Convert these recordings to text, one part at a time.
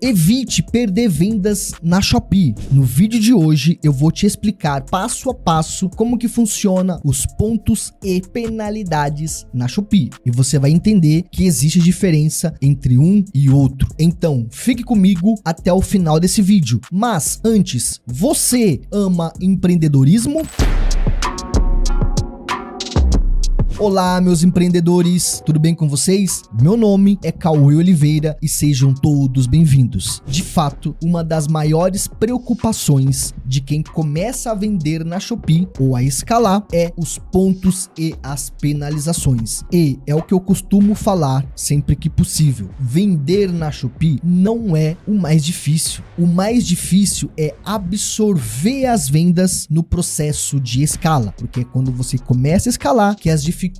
Evite perder vendas na Shopee. No vídeo de hoje eu vou te explicar passo a passo como que funciona os pontos e penalidades na Shopee. E você vai entender que existe diferença entre um e outro. Então fique comigo até o final desse vídeo. Mas antes, você ama empreendedorismo? Olá, meus empreendedores, tudo bem com vocês? Meu nome é Cauê Oliveira e sejam todos bem-vindos. De fato, uma das maiores preocupações de quem começa a vender na Shopee ou a escalar é os pontos e as penalizações. E é o que eu costumo falar sempre que possível. Vender na Shopee não é o mais difícil. O mais difícil é absorver as vendas no processo de escala, porque é quando você começa a escalar que as dificuldades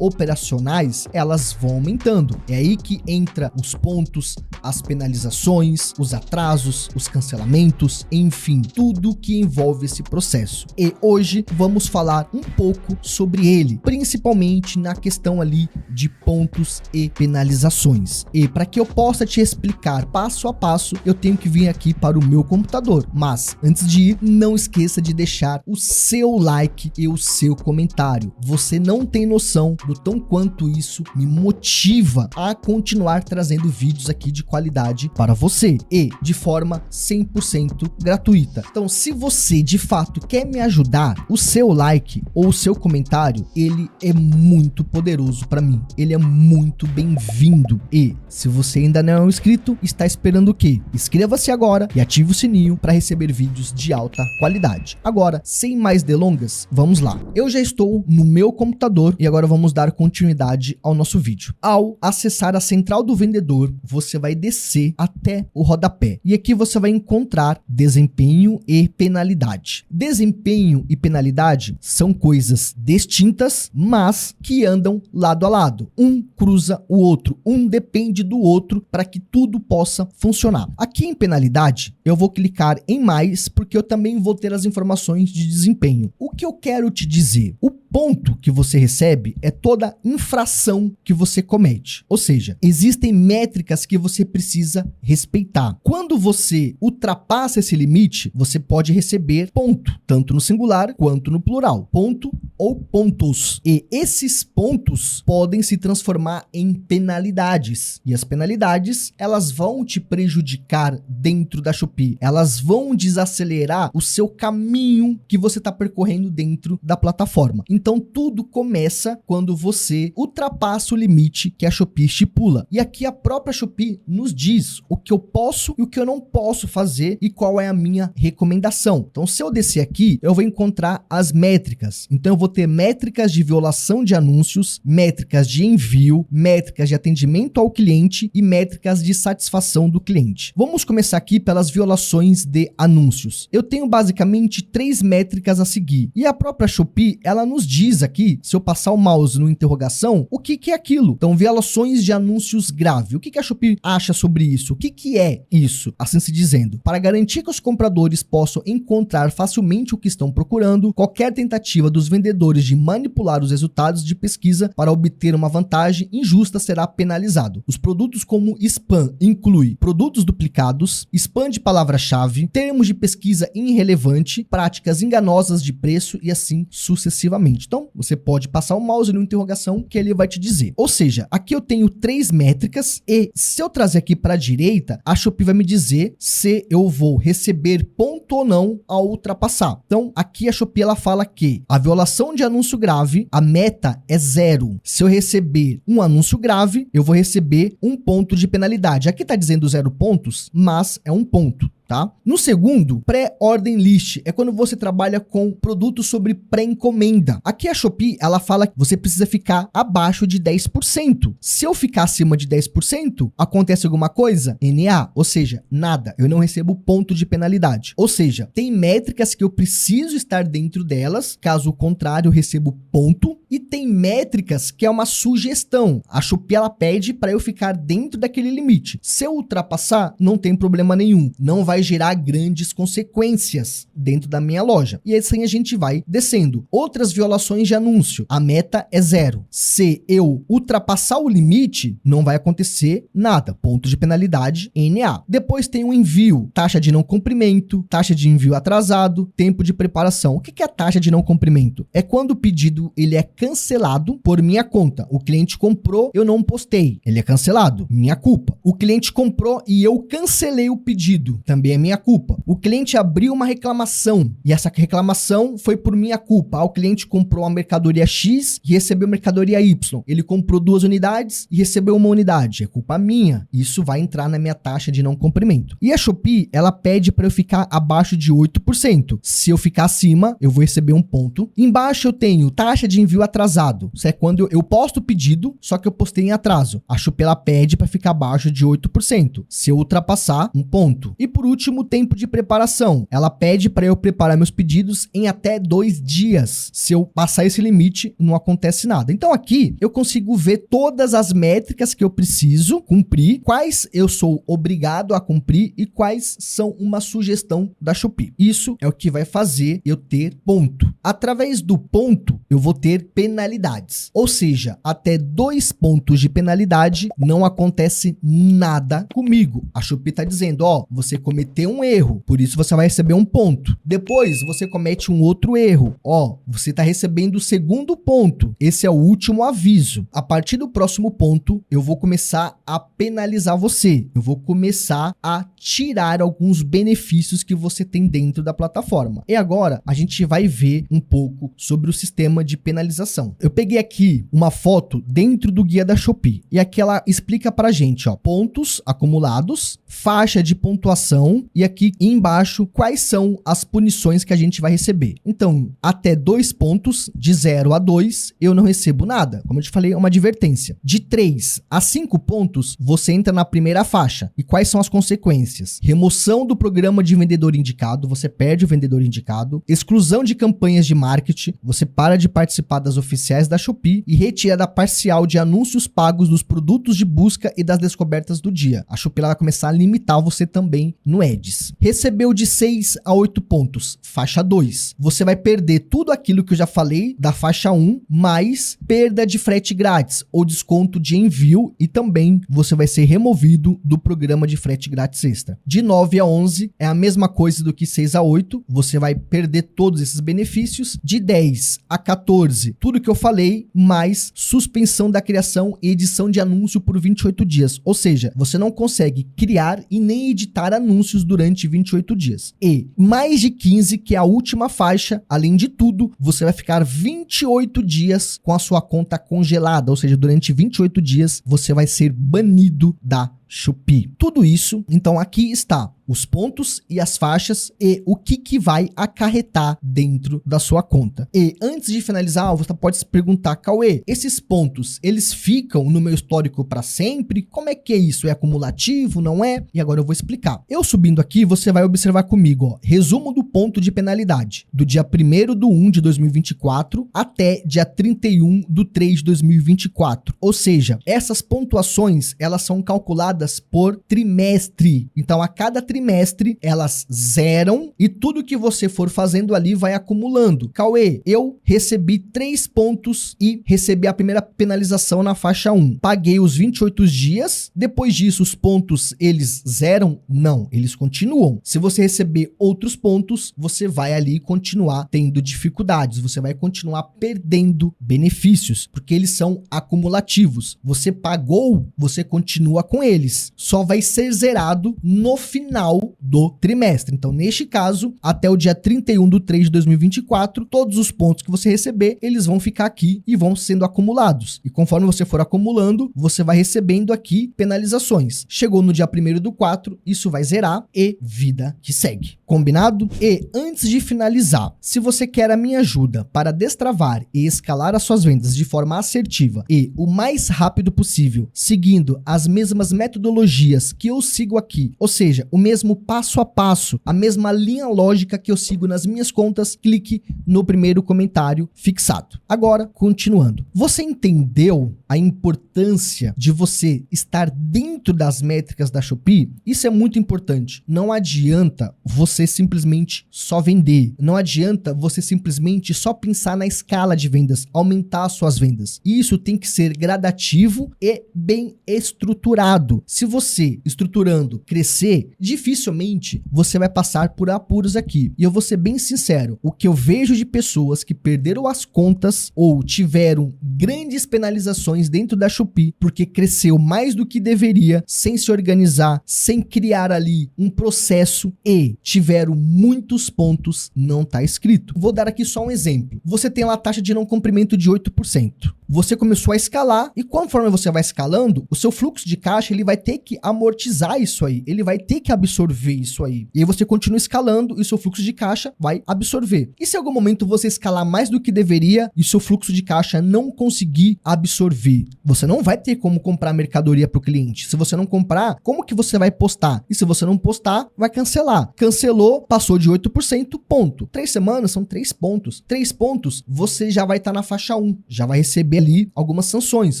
operacionais elas vão aumentando. É aí que entra os pontos, as penalizações, os atrasos, os cancelamentos, enfim, tudo que envolve esse processo. E hoje vamos falar um pouco sobre ele, principalmente na questão ali de pontos e penalizações. E para que eu possa te explicar passo a passo, eu tenho que vir aqui para o meu computador. Mas antes de ir, não esqueça de deixar o seu like e o seu comentário. Você não tem noção do tão quanto isso me motiva a continuar trazendo vídeos aqui de qualidade para você e de forma 100% gratuita. Então, se você de fato quer me ajudar, o seu like ou o seu comentário, ele é muito poderoso para mim. Ele é muito bem-vindo. E se você ainda não é inscrito, está esperando o quê? Inscreva-se agora e ative o sininho para receber vídeos de alta qualidade. Agora, sem mais delongas, vamos lá. Eu já estou no meu computador e agora vamos dar continuidade ao nosso vídeo. Ao acessar a central do vendedor, você vai descer até o rodapé e aqui você vai encontrar desempenho e penalidade. Desempenho e penalidade são coisas distintas, mas que andam lado a lado. Um cruza o outro, um depende do outro para que tudo possa funcionar. Aqui em penalidade, eu vou clicar em mais porque eu também vou ter as informações de desempenho. O que eu quero te dizer? O ponto que você recebe é toda infração que você comete. Ou seja, existem métricas que você precisa respeitar. Quando você ultrapassa esse limite, você pode receber ponto, tanto no singular quanto no plural. Ponto ou pontos. E esses pontos podem se transformar em penalidades. E as penalidades, elas vão te prejudicar dentro da Shopee. Elas vão desacelerar o seu caminho que você está percorrendo dentro da plataforma. Então tudo começa quando você ultrapassa o limite que a Shopee estipula. E aqui a própria Shopee nos diz o que eu posso e o que eu não posso fazer e qual é a minha recomendação. Então se eu descer aqui, eu vou encontrar as métricas. Então eu vou ter métricas de violação de anúncios, métricas de envio, métricas de atendimento ao cliente e métricas de satisfação do cliente. Vamos começar aqui pelas violações de anúncios. Eu tenho basicamente 3 métricas a seguir. E a própria Shopee, ela nos diz aqui, se eu passar o mouse no interrogação, o que é aquilo? Então, violações de anúncios grave. O que a Shopee acha sobre isso? O que é isso? Assim se dizendo, para garantir que os compradores possam encontrar facilmente o que estão procurando, qualquer tentativa dos vendedores de manipular os resultados de pesquisa para obter uma vantagem injusta será penalizado. Os produtos como spam inclui produtos duplicados, spam de palavra-chave, termos de pesquisa irrelevante, práticas enganosas de preço e assim sucessivamente. Então, você pode passar o mouse no interrogação que ele vai te dizer. Ou seja, aqui eu tenho 3 métricas e se eu trazer aqui para a direita, a Shopee vai me dizer se eu vou receber ponto ou não ao ultrapassar. Então, aqui a Shopee ela fala que a violação de anúncio grave, a meta é 0. Se eu receber um anúncio grave, eu vou receber 1 ponto de penalidade. Aqui tá dizendo 0 pontos, mas é 1 ponto. Tá? No segundo, pré-ordem list, é quando você trabalha com produtos sobre pré-encomenda. Aqui a Shopee, ela fala que você precisa ficar abaixo de 10%. Se eu ficar acima de 10%, acontece alguma coisa? NA, ou seja, nada. Eu não recebo ponto de penalidade. Ou seja, tem métricas que eu preciso estar dentro delas, caso contrário eu recebo ponto. E tem métricas que é uma sugestão. A Shopee, ela pede para eu ficar dentro daquele limite. Se eu ultrapassar, não tem problema nenhum. Não vai vai gerar grandes consequências dentro da minha loja. E assim a gente vai descendo. Outras violações de anúncio, a meta é 0. Se eu ultrapassar o limite, não vai acontecer nada. Ponto de penalidade, NA. Depois tem o envio, taxa de não cumprimento, taxa de envio atrasado, tempo de preparação. O que é a taxa de não cumprimento? É quando o pedido ele é cancelado por minha conta. O cliente comprou, eu não postei. Ele é cancelado, minha culpa. O cliente comprou e eu cancelei o pedido, também é minha culpa. O cliente abriu uma reclamação e essa reclamação foi por minha culpa. O cliente comprou a mercadoria X e recebeu a mercadoria Y. Ele comprou 2 unidades e recebeu 1 unidade. É culpa minha. Isso vai entrar na minha taxa de não cumprimento. E a Shopee, ela pede para eu ficar abaixo de 8%. Se eu ficar acima, eu vou receber 1 ponto. Embaixo eu tenho taxa de envio atrasado. Isso é quando eu posto o pedido, só que eu postei em atraso. A Shopee, ela pede para ficar abaixo de 8%. Se eu ultrapassar, 1 ponto. E por último, tempo de preparação. Ela pede para eu preparar meus pedidos em até 2 dias. Se eu passar esse limite, não acontece nada. Então aqui eu consigo ver todas as métricas que eu preciso cumprir, quais eu sou obrigado a cumprir e quais são uma sugestão da Shopee. Isso é o que vai fazer eu ter ponto. Através do ponto, eu vou ter penalidades. Ou seja, até 2 pontos de penalidade não acontece nada comigo. A Shopee está dizendo, ó, você cometeu um erro, por isso você vai receber 1 ponto. Depois, você comete um outro erro. Ó, você está recebendo o 2º ponto. Esse é o último aviso. A partir do próximo ponto, eu vou começar a penalizar você. Eu vou começar a tirar alguns benefícios que você tem dentro da plataforma. E agora, a gente vai ver um pouco sobre o sistema de penalização. Eu peguei aqui uma foto dentro do guia da Shopee. E aqui ela explica pra gente, ó, pontos acumulados, faixa de pontuação e aqui embaixo quais são as punições que a gente vai receber. Então, até 2 pontos, de 0 a 2, eu não recebo nada. Como eu te falei, é uma advertência. De 3 a 5 pontos, você entra na primeira faixa. E quais são as consequências? Remoção do programa de vendedor indicado, você perde o vendedor indicado. Exclusão de campanhas de marketing, você para de participar das oficiais da Shopee e retirada parcial de anúncios pagos dos produtos de busca e das descobertas do dia. A Shopee vai começar a limitar você também no Ads. Recebeu de 6 a 8 pontos, faixa 2. Você vai perder tudo aquilo que eu já falei da faixa 1, mais perda de frete grátis ou desconto de envio e também você vai ser removido do programa de frete grátis extra. De 9 a 11 é a mesma coisa do que 6 a 8, você vai perder todos esses benefícios. De 10 a 14, tudo que eu falei, mais suspensão da criação e edição de anúncio por 28 dias. Ou seja, você não consegue criar e nem editar anúncios durante 28 dias. E mais de 15, que é a última faixa, além de tudo, você vai ficar 28 dias com a sua conta congelada. Ou seja, durante 28 dias você vai ser banido da Shopee. Tudo isso, então aqui está os pontos e as faixas e o que vai acarretar dentro da sua conta. E antes de finalizar, você pode se perguntar, Cauê, esses pontos, eles ficam no meu histórico para sempre? Como é que é isso? É acumulativo, não é? E agora eu vou explicar. Eu subindo aqui, você vai observar comigo, ó, resumo do ponto de penalidade, do dia 1º/1 de 2024 até dia 31/3 de 2024. Ou seja, essas pontuações, elas são calculadas por trimestre. Então, a cada trimestre, elas zeram e tudo que você for fazendo ali vai acumulando. Cauê, eu recebi 3 pontos e recebi a primeira penalização na faixa 1. Paguei os 28 dias. Depois disso, os pontos, eles zeram? Não, eles continuam. Se você receber outros pontos, você vai ali continuar tendo dificuldades. Você vai continuar perdendo benefícios, porque eles são acumulativos. Você pagou, você continua com eles. Só vai ser zerado no final do trimestre. Então, neste caso, até o dia 31/3 de 2024, todos os pontos que você receber, eles vão ficar aqui e vão sendo acumulados. E conforme você for acumulando, você vai recebendo aqui penalizações. Chegou no dia 1º/4, isso vai zerar e vida que segue. Combinado? E antes de finalizar, se você quer a minha ajuda para destravar e escalar as suas vendas de forma assertiva e o mais rápido possível, seguindo as mesmas metodologias que eu sigo aqui, ou seja, o mesmo passo passo a passo, a mesma linha lógica que eu sigo nas minhas contas, clique no primeiro comentário fixado. Agora, continuando. Você entendeu a importância de você estar dentro das métricas da Shopee? Isso é muito importante. Não adianta você simplesmente só vender. Não adianta você simplesmente só pensar na escala de vendas, aumentar suas vendas. Isso tem que ser gradativo e bem estruturado. Se você, estruturando, crescer, dificilmente você vai passar por apuros aqui. E eu vou ser bem sincero, o que eu vejo de pessoas que perderam as contas ou tiveram grandes penalizações dentro da Shopee porque cresceu mais do que deveria, sem se organizar, sem criar ali um processo e tiveram muitos pontos, não tá escrito. Vou dar aqui só um exemplo. Você tem lá a taxa de não cumprimento de 8%. Você começou a escalar e conforme você vai escalando, o seu fluxo de caixa ele vai ter que amortizar isso aí, ele vai ter que absorver isso aí. E aí você continua escalando e o seu fluxo de caixa vai absorver. E se em algum momento você escalar mais do que deveria e o seu fluxo de caixa não conseguir absorver, você não vai ter como comprar mercadoria para o cliente. Se você não comprar, como que você vai postar? E se você não postar, vai cancelar. Cancelou, passou de 8%, ponto. 3 semanas são 3 pontos. 3 pontos, você já vai estar na faixa 1, já vai receber ali algumas sanções,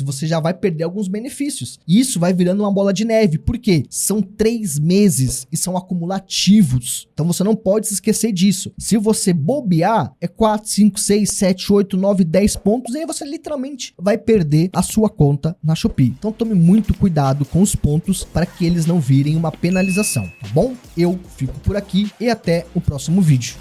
você já vai perder alguns benefícios. E isso vai virando uma bola de neve, porque são 3 meses e são acumulativos. Então você não pode se esquecer disso. Se você bobear, é 4, 5, 6, 7, 8, 9, 10 pontos, e aí você literalmente vai perder a sua conta na Shopee. Então tome muito cuidado com os pontos para que eles não virem uma penalização, tá bom? Eu fico por aqui e até o próximo vídeo.